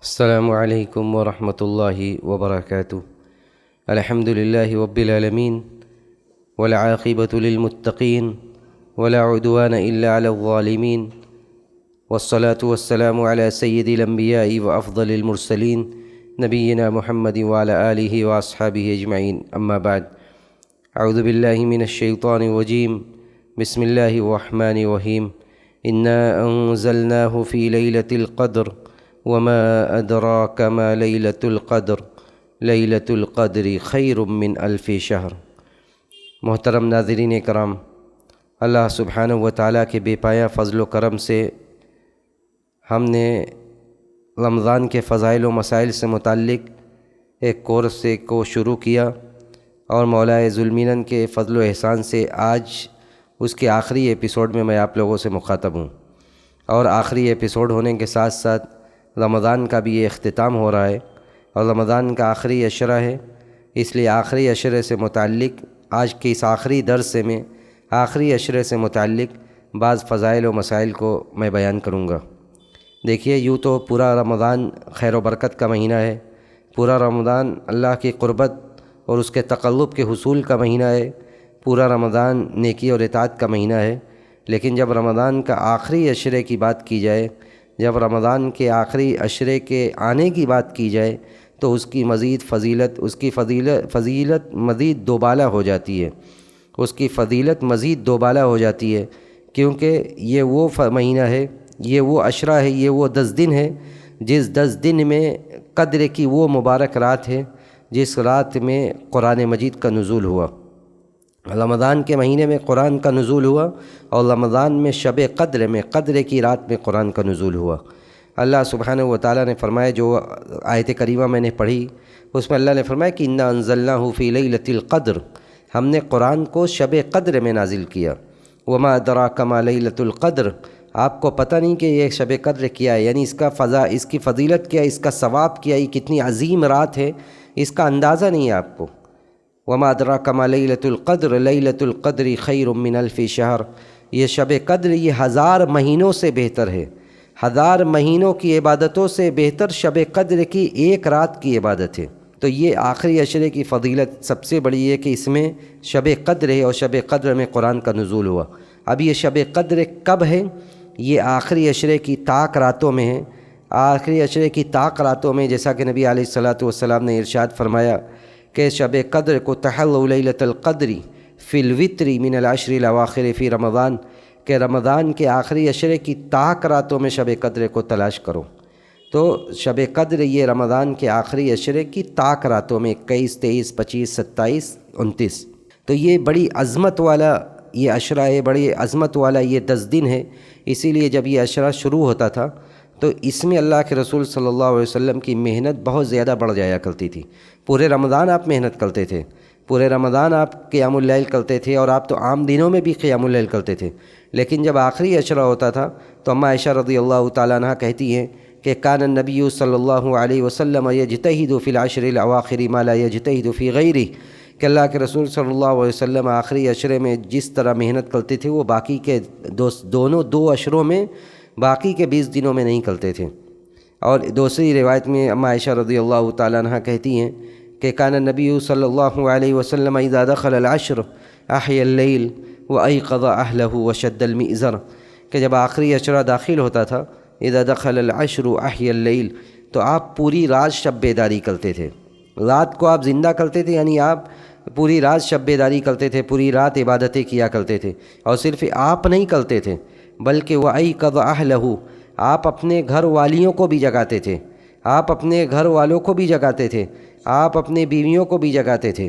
السلام علیکم ورحمۃ اللہ وبرکاتہ۔ الحمد للہ رب العالمین والعاقبۃ للمتقین ولا عدوان الا علی الظالمین والصلاة والسلام علی سید الانبیاء وافضل المرسلین نبینا محمد وعلی آلہ واصحابہ اجمعین، اما بعد۔ اعوذ باللہ من الشیطان الرجیم، بسم اللہ الرحمن الرحیم۔ انا انزلناہ فی لیلۃ القدر وما ادراک ما لیلۃ القدر لیلۃ القدر خیر من الف شہر۔ محترم ناظرین کرام، اللہ سبحانہ و تعالیٰ کے بے پایہ فضل و کرم سے ہم نے رمضان کے فضائل و مسائل سے متعلق ایک کورس کو شروع کیا، اور مولا ذوالمنن کے فضل و احسان سے آج اس کے آخری ایپیسوڈ میں آپ لوگوں سے مخاطب ہوں، اور آخری ایپیسوڈ ہونے کے ساتھ ساتھ رمضان کا بھی یہ اختتام ہو رہا ہے، اور رمضان کا آخری عشرہ ہے، اس لیے آخری عشرے سے متعلق آج کے اس آخری درس میں آخری عشرے سے متعلق بعض فضائل و مسائل کو میں بیان کروں گا۔ دیکھیے، یوں تو پورا رمضان خیر و برکت کا مہینہ ہے، پورا رمضان اللہ کی قربت اور اس کے تقرب کے حصول کا مہینہ ہے، پورا رمضان نیکی اور اطاعت کا مہینہ ہے، لیکن جب رمضان کا آخری عشرے کی بات کی جائے، جب رمضان کے آخری عشرے کے آنے کی بات کی جائے، تو اس کی مزید فضیلت مزید دوبالا ہو جاتی ہے، اس کی فضیلت مزید دوبالا ہو جاتی ہے، کیونکہ یہ وہ مہینہ ہے، یہ وہ عشرہ ہے، یہ وہ 10 دن ہے جس 10 دن میں قدر کی وہ مبارک رات ہے جس رات میں قرآن مجید کا نزول ہوا۔ رمضان کے مہینے میں قرآن کا نزول ہوا، اور رمضان میں شب قدر میں قدر کی رات میں قرآن کا نزول ہوا۔ اللہ سبحانہ و تعالیٰ نے فرمایا، جو آیت کریمہ میں نے پڑھی اس میں اللہ نے فرمایا کہ انا انزلناہ فی لیلۃ القدر، ہم نے قرآن کو شب قدر میں نازل کیا۔ وما ادراک ما لیلۃ القدر، آپ کو پتہ نہیں کہ یہ شب قدر کیا ہے، یعنی اس کی فضیلت کیا ہے، اس کا ثواب کیا ہے، یہ کتنی عظیم رات ہے، اس کا اندازہ نہیں ہے آپ کو۔ وما ادراک ما لیلۃ القدر لیلۃ القدر خیر من الف شہر، یہ شب قدر یہ 1000 مہینوں سے بہتر ہے، 1000 مہینوں کی عبادتوں سے بہتر شب قدر کی ایک رات کی عبادت ہے۔ تو یہ آخری عشرے کی فضیلت سب سے بڑی ہے کہ اس میں شب قدر ہے، اور شب قدر میں قرآن کا نزول ہوا۔ اب یہ شب قدر کب ہے؟ یہ آخری عشرے کی طاق راتوں میں ہے، آخری عشرے کی طاق راتوں میں، جیسا کہ نبی علیہ الصلاۃ والسلام نے ارشاد فرمایا کہ شب قدر کو تحلوا لیلۃ القدر فی الوتر من العشر الاواخر فی رمضان، کہ رمضان کے آخری عشرے کی طاق راتوں میں شب قدر کو تلاش کرو۔ تو شب قدر یہ رمضان کے آخری عشرے کی طاق راتوں میں 21، 23، 25، 27، 29، تو یہ بڑی عظمت والا یہ عشرہ ہے، بڑی عظمت والا یہ 10 دن ہے۔ اسی لیے جب یہ عشرہ شروع ہوتا تھا تو اس میں اللہ کے رسول صلی اللہ علیہ وسلم کی محنت بہت زیادہ بڑھ جایا کرتی تھی۔ پورے رمضان آپ محنت کرتے تھے، پورے رمضان آپ قیام اللیل کرتے تھے، اور آپ تو عام دنوں میں بھی قیام اللیل کرتے تھے، لیکن جب آخری عشرہ ہوتا تھا تو اماں عائشہ رضی اللہ تعالیٰ عنہ کہتی ہیں کہ کان النبی صلی اللہ علیہ وسلم یجتہد فی العشر الاواخر ما لا یجتہد فی غیرہ، کہ اللہ کے رسول صلی اللہ علیہ وسلم آخری عشرے میں جس طرح محنت کرتے تھے وہ باقی کے دو عشروں میں، باقی کے 20 دنوں میں نہیں کرتے تھے۔ اور دوسری روایت میں اماں عائشہ رضی اللہ تعالیٰ عنہ کہتی ہیں کہ کان النبی صلی اللہ علیہ وسلم اذا دخل العشر احیا اللیل وایقظ اہلہ وشد المئزر، کہ جب آخری عشرہ داخل ہوتا تھا، اذا دخل العشر احیا اللیل، تو آپ پوری رات شب بیداری کرتے تھے، رات کو آپ زندہ کرتے تھے، یعنی آپ پوری رات شب بیداری کرتے تھے، پوری رات عبادتیں کیا کرتے تھے، اور صرف آپ نہیں کرتے تھے بلکہ وایقظ اہلہ، آپ اپنے گھر والیوں کو بھی جگاتے تھے، آپ اپنے گھر والوں کو بھی جگاتے تھے، آپ اپنے بیویوں کو بھی جگاتے تھے۔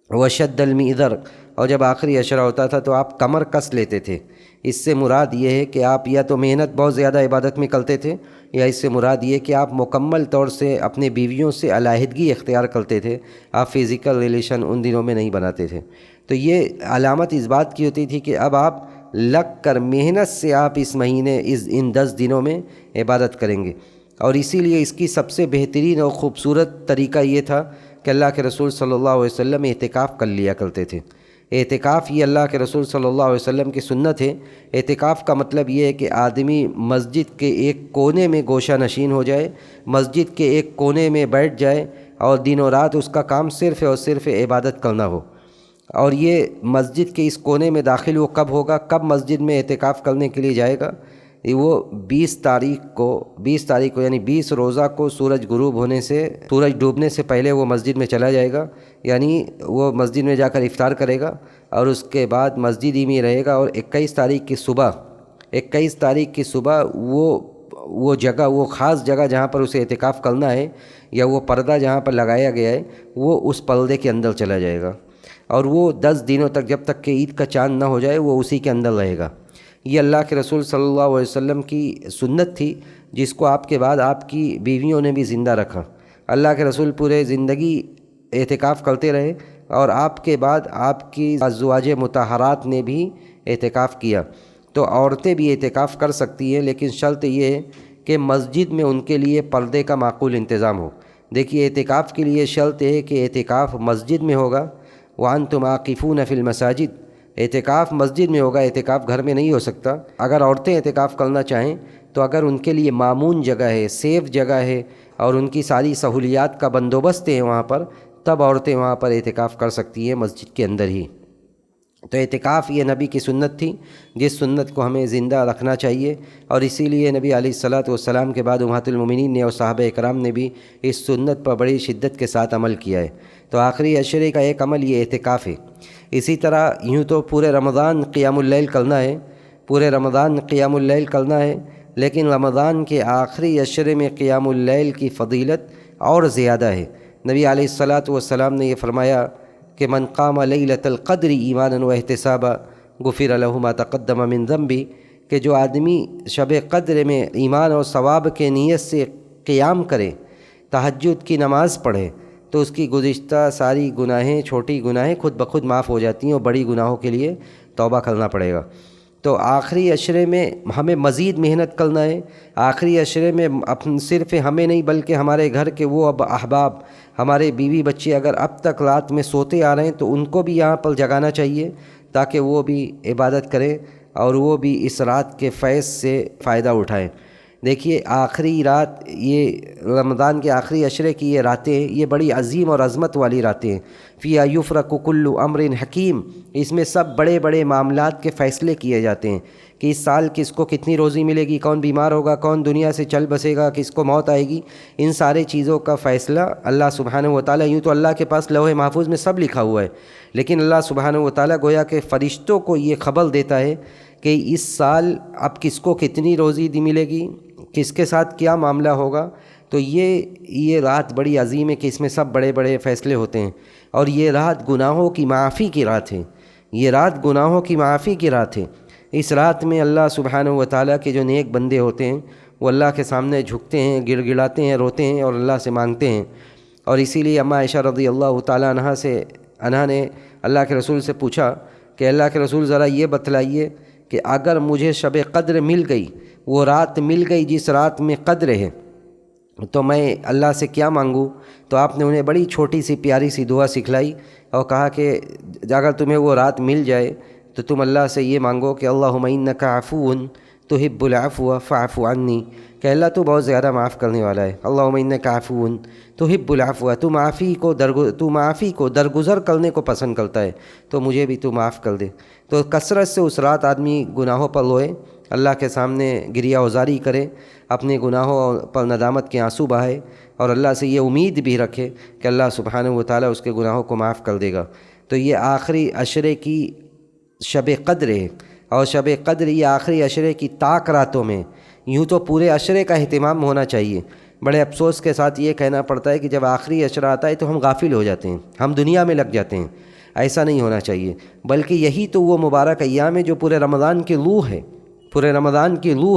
وشد المئزر، اور جب آخری عشرہ ہوتا تھا تو آپ کمر کس لیتے تھے۔ اس سے مراد یہ ہے کہ آپ یا تو محنت بہت زیادہ عبادت میں کرتے تھے، یا اس سے مراد یہ کہ آپ مکمل طور سے اپنے بیویوں سے علیحدگی اختیار کرتے تھے، آپ فزیکل ریلیشن ان دنوں میں نہیں بناتے تھے۔ تو یہ علامت اس بات کی ہوتی تھی کہ اب آپ لگ کر محنت سے آپ اس مہینے ان 10 دنوں میں عبادت کریں گے، اور اسی لیے اس کی سب سے بہترین اور خوبصورت طریقہ یہ تھا کہ اللہ کے رسول صلی اللہ علیہ وسلم اعتکاف کر لیا کرتے تھے۔ اعتکاف یہ اللہ کے رسول صلی اللہ علیہ وسلم کی سنت ہے۔ اعتکاف کا مطلب یہ ہے کہ آدمی مسجد کے ایک کونے میں گوشہ نشین ہو جائے، مسجد کے ایک کونے میں بیٹھ جائے اور دن و رات اس کا کام صرف اور صرف عبادت کرنا ہو۔ اور یہ مسجد کے اس کونے میں داخل وہ کب ہوگا، کب مسجد میں اعتکاف کرنے کے لیے جائے گا؟ وہ 20 تاریخ کو یعنی 20 روزہ کو سورج ڈوبنے سے پہلے وہ مسجد میں چلا جائے گا، یعنی وہ مسجد میں جا کر افطار کرے گا اور اس کے بعد مسجد ہی میں رہے گا، اور 21 تاریخ کی صبح وہ جگہ، وہ خاص جگہ جہاں پر اسے اعتکاف کرنا ہے یا وہ پردہ جہاں پر لگایا گیا ہے وہ اس پردے کے اندر چلا جائے گا، اور وہ 10 دنوں تک، جب تک کہ عید کا چاند نہ ہو جائے، وہ اسی کے اندر رہے گا۔ یہ اللہ کے رسول صلی اللہ علیہ وسلم کی سنت تھی، جس کو آپ کے بعد آپ کی بیویوں نے بھی زندہ رکھا۔ اللہ کے رسول پورے زندگی اعتکاف کرتے رہے، اور آپ کے بعد آپ کی ازواج مطہرات نے بھی اعتکاف کیا۔ تو عورتیں بھی اعتکاف کر سکتی ہیں، لیکن شرط یہ ہے کہ مسجد میں ان کے لیے پردے کا معقول انتظام ہو۔ دیکھیے، اعتکاف کے لیے شرط ہے کہ اعتکاف مسجد میں ہوگا، وَأَنْتُمْ عَاكِفُونَ فِي الْمَسَاجِدِ، اعتکاف مسجد میں ہوگا، اعتکاف گھر میں نہیں ہو سکتا۔ اگر عورتیں اعتکاف کرنا چاہیں تو اگر ان کے لیے مامون جگہ ہے، سیف جگہ ہے، اور ان کی ساری سہولیات کا بندوبست ہے وہاں پر، تب عورتیں وہاں پر اعتکاف کر سکتی ہیں، مسجد کے اندر ہی۔ تو اعتکاف یہ نبی کی سنت تھی، جس سنت کو ہمیں زندہ رکھنا چاہیے، اور اسی لیے نبی علیہ الصلاۃ والسلام کے بعد امہات المومنین نے اور صحابہ اکرام نے بھی اس سنت پر بڑی شدت کے ساتھ عمل کیا ہے۔ تو آخری عشرے کا ایک عمل یہ اعتکاف ہے۔ اسی طرح یوں تو پورے رمضان قیام اللیل کرنا ہے، لیکن رمضان کے آخری عشرے میں قیام اللیل کی فضیلت اور زیادہ ہے۔ نبی علیہ الصلاۃ والسلام نے یہ فرمایا کہ من قام لیلۃ القدر ایمانا واحتسابا غفر لہ ما تقدم من ذنبہ، کہ جو آدمی شب قدر میں ایمان اور ثواب کے نیت سے قیام کرے، تہجد کی نماز پڑھے، تو اس کی گزشتہ ساری گناہیں، چھوٹی گناہیں خود بخود معاف ہو جاتی ہیں، اور بڑی گناہوں کے لیے توبہ کرنا پڑے گا۔ تو آخری عشرے میں ہمیں مزید محنت کرنا ہے۔ آخری عشرے میں صرف ہمیں نہیں بلکہ ہمارے گھر کے وہ احباب، ہمارے بیوی بچے اگر اب تک رات میں سوتے آ رہے ہیں تو ان کو بھی یہاں پر جگانا چاہیے، تاکہ وہ بھی عبادت کریں اور وہ بھی اس رات کے فیض سے فائدہ اٹھائیں۔ دیکھیے، آخری رات، یہ رمضان کے آخری عشرے کی یہ راتیں، یہ بڑی عظیم اور عظمت والی راتیں ہیں۔ فیہا یفرق کل امر حکیم، اس میں سب بڑے بڑے معاملات کے فیصلے کیے جاتے ہیں کہ اس سال کس کو کتنی روزی ملے گی، کون بیمار ہوگا، کون دنیا سے چل بسے گا، کس کو موت آئے گی۔ ان سارے چیزوں کا فیصلہ اللہ سبحانہ وتعالیٰ، یوں تو اللہ کے پاس لوح محفوظ میں سب لکھا ہوا ہے، لیکن اللہ سبحانہ وتعالیٰ گویا کہ فرشتوں کو یہ خبر دیتا ہے کہ اس سال اب کس کو کتنی روزی ملے گی، کس کے ساتھ کیا معاملہ ہوگا۔ تو یہ رات بڑی عظیم ہے کہ اس میں سب بڑے بڑے فیصلے ہوتے ہیں، اور یہ رات گناہوں کی معافی کی رات ہے۔ اس رات میں اللہ سبحانہ وتعالیٰ کے جو نیک بندے ہوتے ہیں وہ اللہ کے سامنے جھکتے ہیں، گڑ گڑاتے ہیں، روتے ہیں اور اللہ سے مانگتے ہیں۔ اور اسی لیے اماں عائشہ رضی اللہ تعالیٰ عنہا نے اللہ کے رسول سے پوچھا کہ اللہ کے رسول ذرا یہ بتلائیے کہ اگر مجھے شب قدر مل گئی، وہ رات مل گئی جس رات میں قدر ہے، تو میں اللہ سے کیا مانگوں؟ تو آپ نے انہیں بڑی چھوٹی سی پیاری سی دعا سکھلائی اور کہا کہ اگر تمہیں وہ رات مل جائے تو تم اللہ سے یہ مانگو کہ اللہم انک عفو تحب العفو فاعف عنی، کہ اللہ تو بہت زیادہ معاف کرنے والا ہے۔ اللہم انک عفو تحب العفو، تو معافی کو درگزر کرنے کو پسند کرتا ہے، تو مجھے بھی تو معاف کر دے۔ تو کثرت سے اس رات آدمی گناہوں پر روئے، اللہ کے سامنے گریہ وزاری کرے، اپنے گناہوں پر ندامت کے آنسو بہائے، اور اللہ سے یہ امید بھی رکھے کہ اللہ سبحانہ وتعالیٰ اس کے گناہوں کو معاف کر دے گا۔ تو یہ آخری عشرے کی شب قدر ہے، اور شب قدر یہ آخری عشرے کی طاق راتوں میں، یوں تو پورے عشرے کا اہتمام ہونا چاہیے۔ بڑے افسوس کے ساتھ یہ کہنا پڑتا ہے کہ جب آخری عشرہ آتا ہے تو ہم غافل ہو جاتے ہیں، ہم دنیا میں لگ جاتے ہیں۔ ایسا نہیں ہونا چاہیے، بلکہ یہی تو وہ مبارک ایام ہے جو پورے رمضان کی روح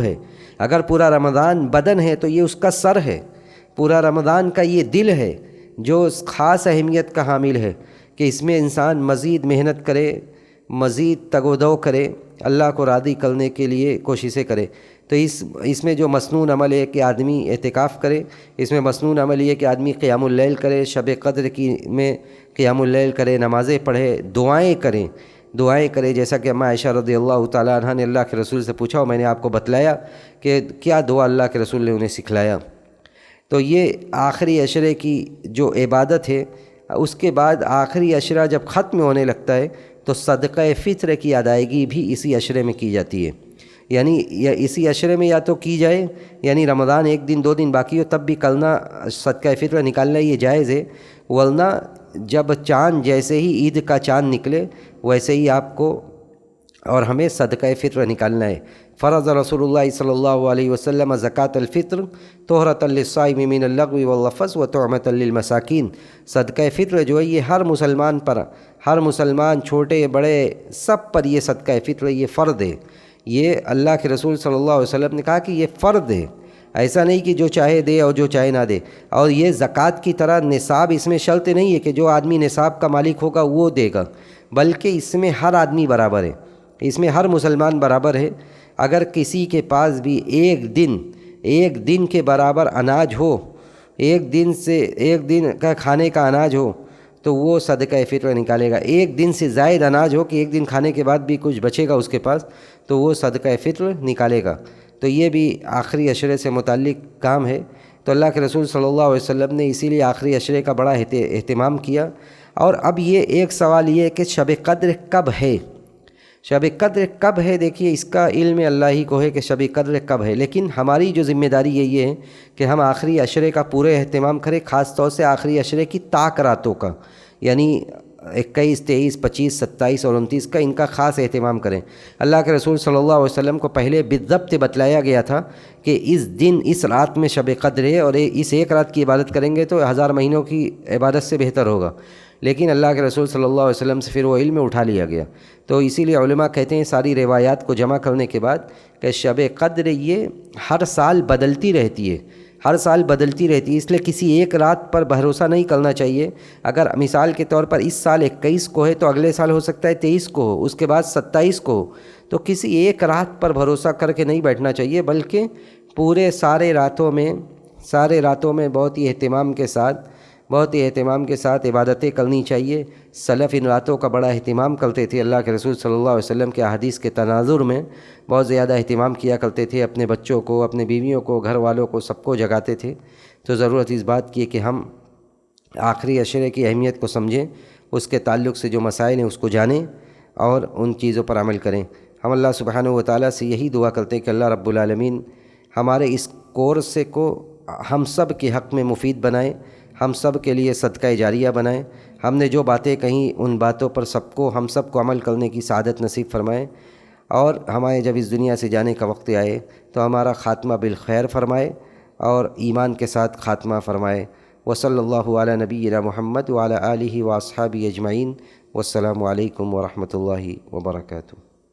ہے۔ اگر پورا رمضان بدن ہے تو یہ اس کا سر ہے، پورا رمضان کا یہ دل ہے جو خاص اہمیت کا حامل ہے، کہ اس میں انسان مزید محنت کرے، مزید تگ و دو کرے، اللہ کو راضی کرنے کے لیے کوششیں کرے۔ تو اس میں جو مسنون عمل ہے کہ آدمی اعتکاف کرے، اس میں مسنون عمل یہ کہ آدمی قیام اللیل کرے، شب قدر کی میں قیام اللیل کرے، نمازیں پڑھے، دعائیں کرے، جیسا کہ اماں عائشہ رضی اللہ تعالیٰ عنہ نے اللہ کے رسول سے پوچھا اور میں نے آپ کو بتلایا کہ کیا دعا اللہ کے رسول نے انہیں سکھلایا۔ تو یہ آخری عشرے کی جو عبادت ہے، اس کے بعد آخری عشرہ جب ختم ہونے لگتا ہے تو صدقہ فطر کی ادائیگی بھی اسی عشرے میں کی جاتی ہے، یعنی اسی عشرے میں یا تو کی جائے، یعنی رمضان 1 دن 2 دن باقی ہو تب بھی کرنا، صدقہ فطر نکالنا یہ جائز ہے، ورنہ جب چاند جیسے ہی عید کا چاند نکلے ویسے ہی آپ کو اور ہمیں صدقہ فطر نکالنا ہے۔ فرض رسول اللہ صلی اللہ علیہ وسلم زکوٰۃ الفطر طہرۃ للصائم من اللغو والرفث وطعمۃ للمساکین۔ صدقہ فطر جو ہے یہ ہر مسلمان پر، ہر مسلمان چھوٹے بڑے سب پر یہ صدقہ فطر یہ فرض ہے۔ یہ اللہ کے رسول صلی اللہ علیہ وسلم نے کہا کہ یہ فرض ہے، ایسا نہیں کہ جو چاہے دے اور جو چاہے نہ دے۔ اور یہ زکوٰۃ کی طرح نصاب اس میں شرط نہیں ہے کہ جو آدمی نصاب کا مالک ہوگا وہ دے گا، بلکہ اس میں ہر آدمی برابر ہے، اس میں ہر مسلمان برابر ہے۔ اگر کسی کے پاس بھی ایک دن کے برابر اناج ہو، ایک دن کا کھانے کا اناج ہو تو وہ صدقہ فطر نکالے گا۔ ایک دن سے زائد اناج ہو کہ ایک دن کھانے کے بعد بھی کچھ بچے گا اس کے پاس تو وہ صدقہ فطر نکالے گا۔ تو یہ بھی آخری عشرے سے متعلق کام ہے۔ تو اللہ کے رسول صلی اللہ علیہ وسلم نے اسی لیے آخری عشرے کا بڑا اہتمام کیا۔ اور اب یہ ایک سوال یہ ہے کہ شب قدر کب ہے؟ شب قدر کب ہے؟ دیکھیے اس کا علم اللہ ہی کو ہے کہ شب قدر کب ہے، لیکن ہماری جو ذمہ داری یہ ہے کہ ہم آخری عشرے کا پورے اہتمام کریں، خاص طور سے آخری عشرے کی طاق راتوں کا، یعنی 21، 23، 25، 27 اور 29 کا، ان کا خاص اہتمام کریں۔ اللہ کے رسول صلی اللہ علیہ وسلم کو پہلے بالضبط بتلایا گیا تھا کہ اس رات میں شب قدر ہے اور اس ایک رات کی عبادت کریں گے تو 1000 مہینوں کی عبادت سے بہتر ہوگا، لیکن اللہ کے رسول صلی اللہ علیہ وسلم سے پھر وہ علم اٹھا لیا گیا۔ تو اسی لیے علماء کہتے ہیں ساری روایات کو جمع کرنے کے بعد کہ شب قدر یہ ہر سال بدلتی رہتی ہے، اس لیے کسی ایک رات پر بھروسہ نہیں کرنا چاہیے۔ اگر مثال کے طور پر اس سال 21 کو ہے تو اگلے سال ہو سکتا ہے 23 کو ہو، اس کے بعد 27 کو ہو، تو کسی ایک رات پر بھروسہ کر کے نہیں بیٹھنا چاہیے، بلکہ پورے سارے راتوں میں بہت ہی اہتمام کے ساتھ عبادتیں کرنی چاہیے۔ سلف ان راتوں کا بڑا اہتمام کرتے تھے، اللہ کے رسول صلی اللہ علیہ وسلم کے احادیث کے تناظر میں بہت زیادہ اہتمام کیا کرتے تھے، اپنے بچوں کو، اپنے بیویوں کو، گھر والوں کو، سب کو جگاتے تھے۔ تو ضرورت اس بات کی ہے کہ ہم آخری عشرے کی اہمیت کو سمجھیں، اس کے تعلق سے جو مسائل ہیں اس کو جانیں اور ان چیزوں پر عمل کریں۔ ہم اللہ سبحانہ و تعالیٰ سے یہی دعا کرتے ہیں کہ اللہ رب العالمین ہمارے اس کورس کو ہم سب کے حق میں مفید بنائے، ہم سب کے لیے صدقہ جاریہ بنائیں۔ ہم نے جو باتیں کہیں ان باتوں پر ہم سب کو عمل کرنے کی سعادت نصیب فرمائے، اور ہمارے جب اس دنیا سے جانے کا وقت آئے تو ہمارا خاتمہ بالخیر فرمائے اور ایمان کے ساتھ خاتمہ فرمائے۔ وصلی اللہ علی نبینا محمد وعلی آلہ واصحابہ اجمعین۔ والسلام علیکم ورحمۃ اللہ وبرکاتہ۔